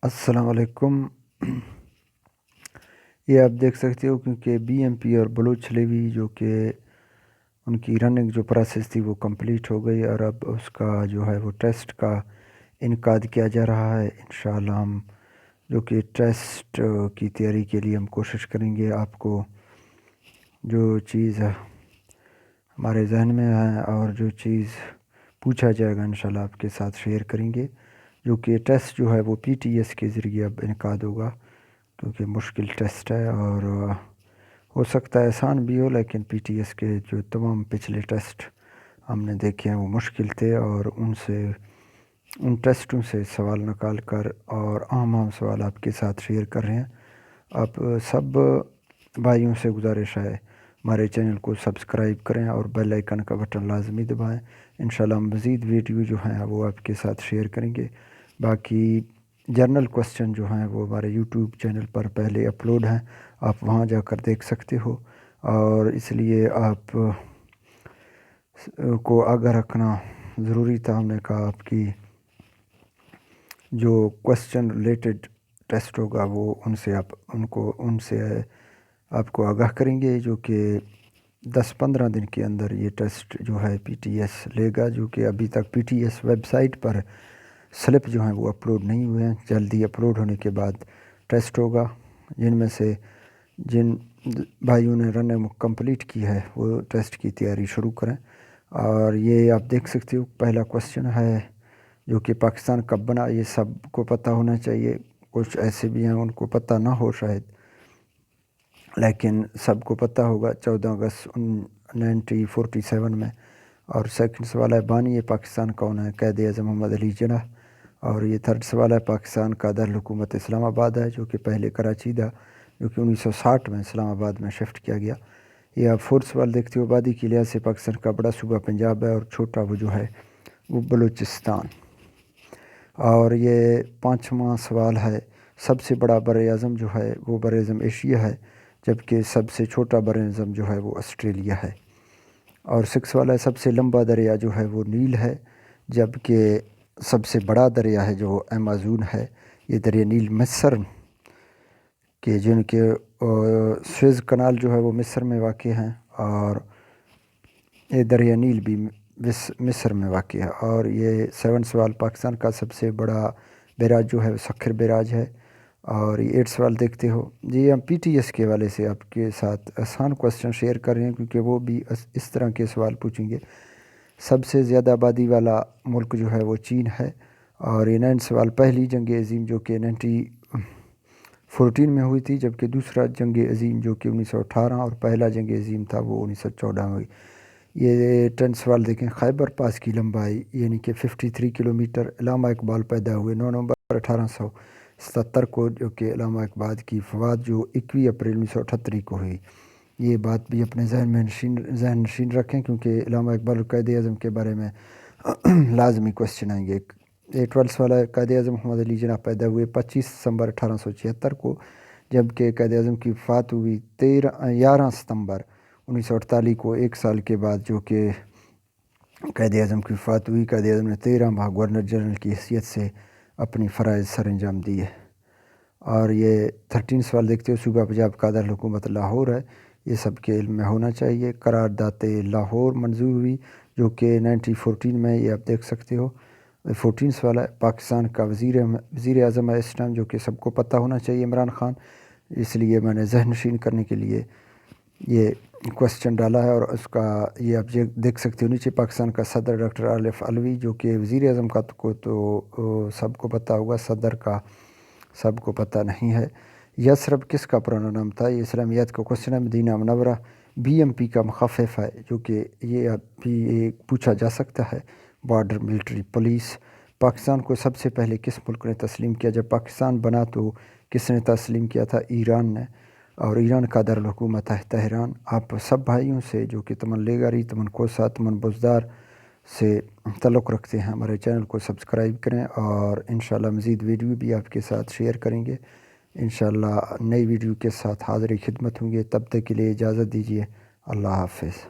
السلام علیکم۔ یہ آپ دیکھ سکتے ہو کیونکہ بی ایم پی اور بلوچ لیوی جو کہ ان کی رننگ جو پروسیس تھی وہ کمپلیٹ ہو گئی، اور اب اس کا جو ہے وہ ٹیسٹ کا انعقاد کیا جا رہا ہے۔ انشاءاللہ ہم جو کہ ٹیسٹ کی تیاری کے لیے ہم کوشش کریں گے، آپ کو جو چیز ہمارے ذہن میں ہے اور جو چیز پوچھا جائے گا انشاءاللہ آپ کے ساتھ شیئر کریں گے، جو کہ ٹیسٹ جو ہے وہ پی ٹی ایس کے ذریعے اب انعقاد ہوگا، کیونکہ مشکل ٹیسٹ ہے اور ہو سکتا ہے آسان بھی ہو، لیکن پی ٹی ایس کے جو تمام پچھلے ٹیسٹ ہم نے دیکھے ہیں وہ مشکل تھے، اور ان ٹیسٹوں سے سوال نکال کر اور عام سوال آپ کے ساتھ شیئر کر رہے ہیں۔ آپ سب بھائیوں سے گزارش ہے ہمارے چینل کو سبسکرائب کریں اور بیل آئیکن کا بٹن لازمی دبائیں۔ انشاءاللہ مزید ویڈیو جو ہیں وہ آپ کے ساتھ شیئر کریں گے۔ باقی جرنل کوسچن جو ہیں وہ ہمارے یوٹیوب چینل پر پہلے اپلوڈ ہیں، آپ وہاں جا کر دیکھ سکتے ہو، اور اس لیے آپ کو آگاہ رکھنا ضروری تھا۔ ہم نے کہا آپ کی جو کوسچن ریلیٹڈ ٹیسٹ ہوگا وہ ان سے آپ کو آگاہ کریں گے، جو کہ 10-15 دن کے اندر یہ ٹیسٹ جو ہے پی ٹی ایس لے گا، جو کہ ابھی تک P T S website پر سلپ جو ہیں وہ اپلوڈ نہیں ہوئے ہیں۔ جلدی اپلوڈ ہونے کے بعد ٹیسٹ ہوگا۔ جن بھائیوں نے رننگ کمپلیٹ کی ہے وہ ٹیسٹ کی تیاری شروع کریں۔ اور یہ آپ دیکھ سکتے ہو پہلا کوسچن ہے جو کہ پاکستان کب بنا، یہ سب کو پتہ ہونا چاہیے۔ کچھ ایسے بھی ہیں ان کو پتہ نہ ہو شاید، لیکن سب کو پتہ ہوگا 14 اگست 1947 میں۔ اور سیکنڈ سوال ہے بانی پاکستان کون ہے، قائد اعظم محمد علی جناح۔ اور یہ تھرڈ سوال ہے پاکستان کا دارالحکومت اسلام آباد ہے، جو کہ پہلے کراچی تھا، جو کہ 1960 میں اسلام آباد میں شفٹ کیا گیا۔ یہ آپ فورتھ سوال دیکھتے ہو، آبادی کے لحاظ سے پاکستان کا بڑا صوبہ پنجاب ہے اور چھوٹا وہ جو ہے وہ بلوچستان۔ اور یہ پانچواں سوال ہے سب سے بڑا بر اعظم جو ہے وہ بر اعظم ایشیا ہے، جبکہ سب سے چھوٹا بر اعظم جو ہے وہ آسٹریلیا ہے۔ اور سکس والا ہے سب سے لمبا دریا جو ہے وہ نیل ہے، جبکہ سب سے بڑا دریا ہے جو ایمازون ہے۔ یہ دریا نیل مصر کے جن کے سوئز کنال جو ہے وہ مصر میں واقع ہیں، اور یہ دریا نیل بھی مصر میں واقع ہے۔ اور یہ 7 سوال پاکستان کا سب سے بڑا بیراج جو ہے وہ سکھر بیراج ہے۔ اور یہ 8 سوال دیکھتے ہو جی، ہم پی ٹی ایس کے حوالے سے آپ کے ساتھ آسان کوسچن شیئر کر رہے ہیں، کیونکہ وہ بھی اس طرح کے سوال پوچھیں گے۔ سب سے زیادہ آبادی والا ملک جو ہے وہ چین ہے۔ اور یہ 9 سوال پہلی جنگ عظیم جو کہ 1914 میں ہوئی تھی، جبکہ دوسرا جنگ عظیم جو کہ 1918 اور پہلا جنگ عظیم تھا وہ 1914 میں ہوئی۔ یہ 10 سوال دیکھیں، خیبر پاس کی لمبائی یعنی کہ 53 کلومیٹر۔ علامہ اقبال پیدا ہوئے 9 نومبر 1877 کو، جو کہ علامہ اقبال کی وفات جو 21 اپریل 1978 کو ہوئی۔ یہ بات بھی اپنے ذہن نشین رکھیں، کیونکہ علامہ اقبال قائد اعظم کے بارے میں لازمی کوسچن آئیں گے۔ یہ 12 والا ہے قائد اعظم محمد علی جناح پیدا ہوئے 25 دسمبر 1876 کو، جبکہ قائد اعظم کی وفات ہوئی 11 ستمبر 1948 کو، ایک سال کے بعد جو کہ قائد اعظم کی وفات ہوئی۔ قائد اعظم نے 13 ماہ گورنر جنرل کی حیثیت سے اپنی فرائض سر انجام دیے۔ اور یہ 13 سوال دیکھتے ہو، صوبہ پنجاب کا دارالحکومت لاہور ہے، یہ سب کے علم میں ہونا چاہیے۔ قرارداد لاہور منظور ہوئی جو کہ 1914 میں، یہ آپ دیکھ سکتے ہو۔ 14 سوال ہے پاکستان کا وزیر اعظم ہے اس ٹائم، جو کہ سب کو پتہ ہونا چاہیے، عمران خان۔ اس لیے میں نے ذہن نشین کرنے کے لیے یہ کوسچن ڈالا ہے۔ اور اس کا یہ آپ دیکھ سکتے ہو نیچے، پاکستان کا صدر ڈاکٹر عارف علوی، جو کہ وزیر اعظم کا کو تو سب کو پتہ ہوگا، صدر کا سب کو پتہ نہیں ہے۔ یثرب کس کا پرانا نام تھا، یہ اسلامیات کا کوسچن ہے۔ مدینہ منورہ بی ایم پی کا مخفف ہے، جو کہ یہ بھی پوچھا جا سکتا ہے۔ Border military police. پاکستان کو سب سے پہلے کس ملک نے تسلیم کیا، جب پاکستان بنا تو کس نے تسلیم کیا تھا، ایران نے، اور ایران کا دارالحکومت ہے تہران۔ آپ سب بھائیوں سے جو کہ تمن لیگاری، تمن کوسا، تمن بزدار سے تعلق رکھتے ہیں، ہمارے چینل کو سبسکرائب کریں، اور انشاءاللہ مزید ویڈیو بھی آپ کے ساتھ شیئر کریں گے۔ انشاءاللہ نئی ویڈیو کے ساتھ حاضر خدمت ہوں گے، تب تک کے لیے اجازت دیجیے، اللہ حافظ۔